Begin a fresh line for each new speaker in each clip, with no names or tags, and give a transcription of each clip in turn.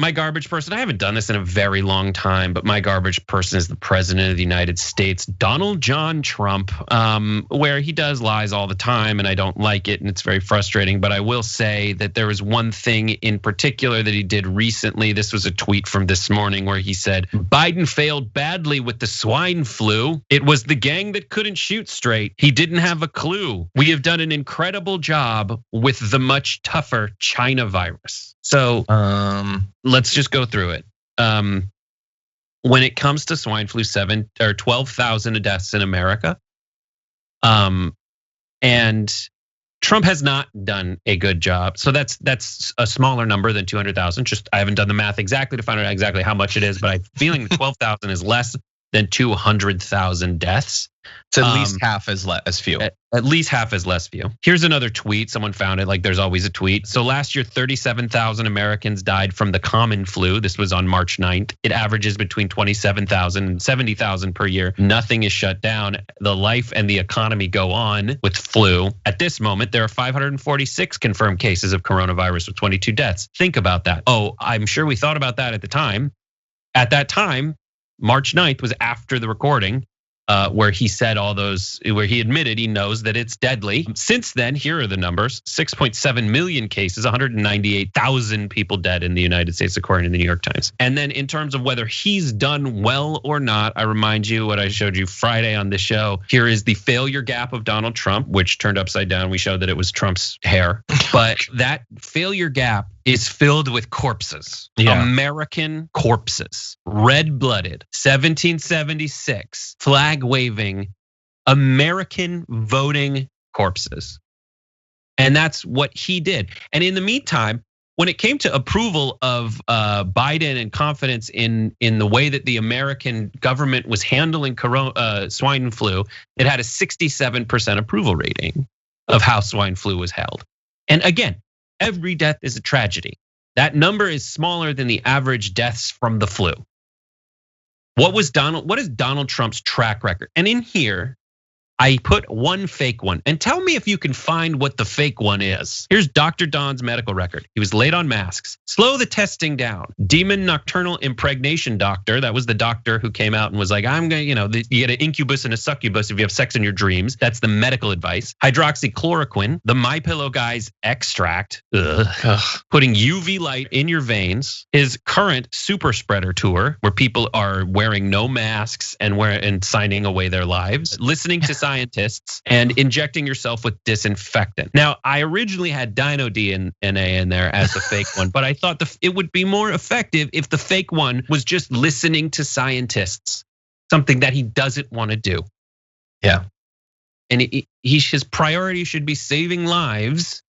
my garbage person, I haven't done this in a very long time, but my garbage person is the president of the United States, Donald John Trump, where he does lies all the time and I don't like it and it's very frustrating. But I will say that there was one thing in particular that he did recently. This was a tweet from this morning where he said, Biden failed badly with the swine flu. It was the gang that couldn't shoot straight. He didn't have a clue. We have done an incredible job with the much tougher China virus. So let's just go through it. When it comes to swine flu, 12,000 deaths in America. And Trump has not done a good job. So that's a smaller number than 200,000. Just I haven't done the math exactly to find out exactly how much it is, but I'm feeling 12,000 is less than 200,000 deaths.
It's at least half as few.
At least half as less few. Here's another tweet. Someone found it, like there's always a tweet. So last year, 37,000 Americans died from the common flu. This was on March 9th. It averages between 27,000 and 70,000 per year. Nothing is shut down. The life and the economy go on with flu. At this moment, there are 546 confirmed cases of coronavirus with 22 deaths. Think about that. Oh, I'm sure we thought about that at the time. At that time, March 9th was after the recording. Where he said all those, where he admitted he knows that it's deadly. Since then, here are the numbers: 6.7 million cases, 198,000 people dead in the United States, according to the New York Times. And then in terms of whether he's done well or not, I remind you what I showed you Friday on this show. Here is the failure gap of Donald Trump, which turned upside down. We showed that it was Trump's hair, but that failure gap is filled with corpses, American corpses, red-blooded, 1776, flag-waving, American voting corpses. And that's what he did. And in the meantime, when it came to approval of Biden and confidence in the way that the American government was handling swine flu, it had a 67% approval rating of how swine flu was held. And again, every death is a tragedy. That number is smaller than the average deaths from the flu. What is Donald Trump's track record? And in here, I put one fake one. And tell me if you can find what the fake one is. Here's Dr. Don's medical record. He was late on masks. Slow the testing down. Demon nocturnal impregnation doctor. That was the doctor who came out and was like, I'm gonna, you get an incubus and a succubus if you have sex in your dreams. That's the medical advice. Hydroxychloroquine, the MyPillow guy's extract, putting UV light in your veins. His current super spreader tour, where people are wearing no masks and signing away their lives. Listening to scientists and injecting yourself with disinfectant. Now, I originally had Dino DNA in there as the fake one, but I thought it would be more effective if the fake one was just listening to scientists, something that he doesn't want to do.
Yeah.
And his priority should be saving lives.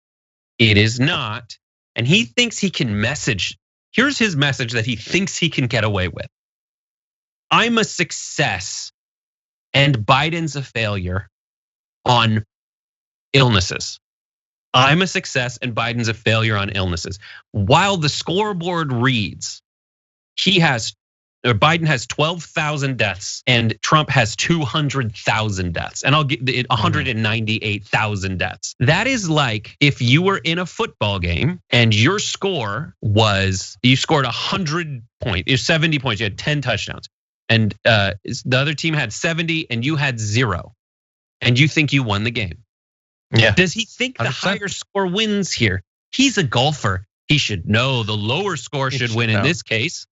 It is not. And he thinks he can message. Here's his message that he thinks he can get away with. I'm a success and Biden's a failure on illnesses. I'm a success and Biden's a failure on illnesses. While the scoreboard reads, Biden has 12,000 deaths and Trump has 200,000 deaths. And I'll get it 198,000 deaths. That is like if you were in a football game and your score was, you scored 100 points, 70 points, you had 10 touchdowns. And the other team had 70 and you had 0. And you think you won the game.
Yeah.
Does he think 100%. The higher score wins here? He's a golfer. He should know the lower score should win in this case.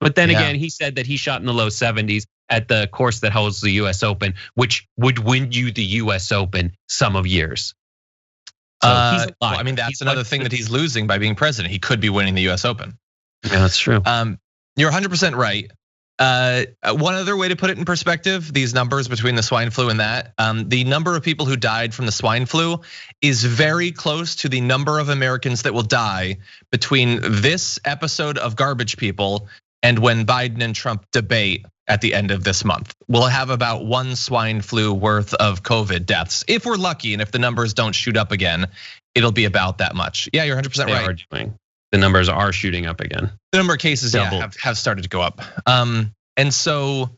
But then again, he said that he shot in the low 70s at the course that holds the US Open, which would win you the US Open some of years. So he's a liar.
I mean, that's another thing that he's losing by being president. He could be winning the US Open.
Yeah, that's true.
You're 100% right. One other way to put it in perspective, these numbers between the swine flu and that, the number of people who died from the swine flu is very close to the number of Americans that will die between this episode of Garbage People and when Biden and Trump debate at the end of this month. We'll have about 1 swine flu worth of COVID deaths. If we're lucky and if the numbers don't shoot up again, it'll be about that much. Yeah, you're 100% right.
The numbers are shooting up again.
The number of cases have started to go up. And so,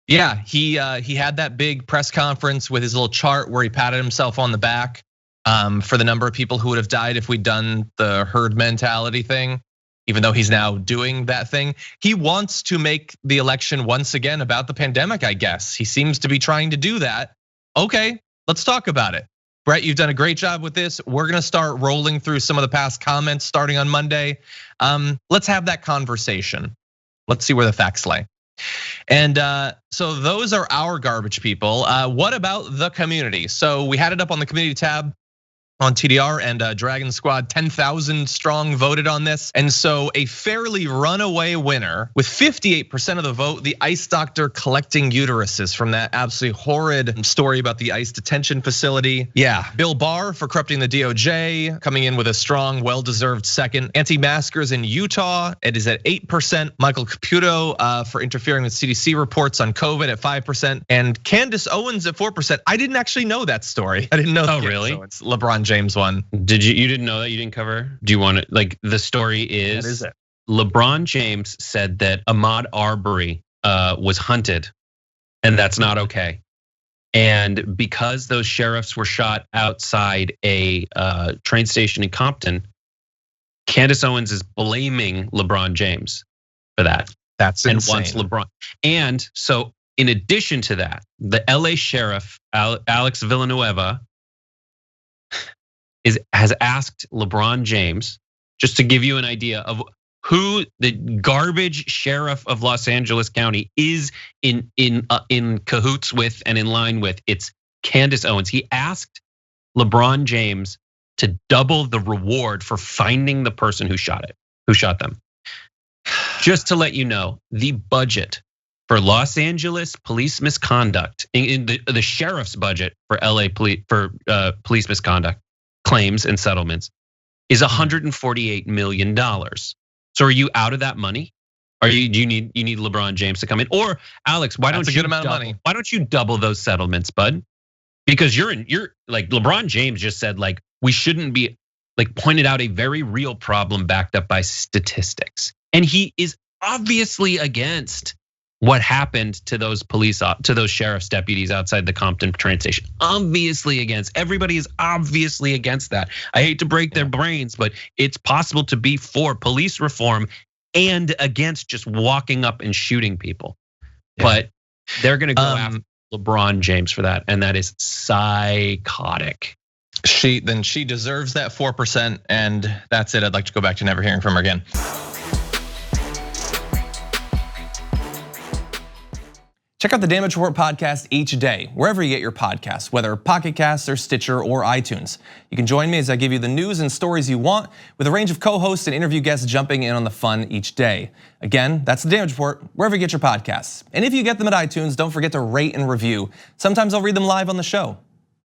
yeah, he had that big press conference with his little chart where he patted himself on the back for the number of people who would have died if we'd done the herd mentality thing. even though he's now doing that thing. He wants to make the election once again about the pandemic, I guess. He seems to be trying to do that. Okay, let's talk about it. Brett, you've done a great job with this. We're gonna start rolling through some of the past comments starting on Monday. Let's have that conversation. Let's see where the facts lay. And so those are our garbage people. What about the community? So we had it up on the community tab on TDR, and Dragon Squad 10,000 strong voted on this. And so a fairly runaway winner with 58% of the vote, the ICE doctor collecting uteruses from that absolutely horrid story about the ICE detention facility. Yeah, Bill Barr for corrupting the DOJ, coming in with a strong, well-deserved second. Anti-maskers in Utah, it is at 8%. Michael Caputo for interfering with CDC reports on COVID at 5%. And Candace Owens at 4%. I didn't actually know that story. I didn't know.
Oh, really?
It's LeBron James one.
Did you? You didn't know that? You didn't cover? Do you want to, like, the story is?
What is it?
LeBron James said that Ahmaud Arbery was hunted, and that's not okay. And because those sheriffs were shot outside a train station in Compton, Candace Owens is blaming LeBron James for that.
That's insane.
And wants LeBron. And so, in addition to that, the LA sheriff Alex Villanueva has asked LeBron James, just to give you an idea of who the garbage sheriff of Los Angeles County is in cahoots with and in line with. It's Candace Owens. He asked LeBron James to double the reward for finding the person who shot them. Just to let you know, the budget for Los Angeles police misconduct, in the sheriff's budget for LA police misconduct claims and settlements, is $148 million. So are you out of that money? Do you need LeBron James to come in? Or Alex, why don't you double those settlements, bud? Because you're like, LeBron James just said, like, we shouldn't be, like, pointed out a very real problem backed up by statistics. And he is obviously against what happened to those sheriff's deputies outside the Compton train station. Obviously against. Everybody is obviously against that. I hate to break their brains, but it's possible to be for police reform and against just walking up and shooting people. Yeah. But they're gonna go after LeBron James for that, and that is psychotic.
She deserves that 4%, and that's it. I'd like to go back to never hearing from her again.
Check out the Damage Report podcast each day, wherever you get your podcasts, whether Pocket Casts or Stitcher or iTunes. You can join me as I give you the news and stories you want, with a range of co-hosts and interview guests jumping in on the fun each day. Again, that's the Damage Report, wherever you get your podcasts. And if you get them at iTunes, don't forget to rate and review. Sometimes I'll read them live on the show.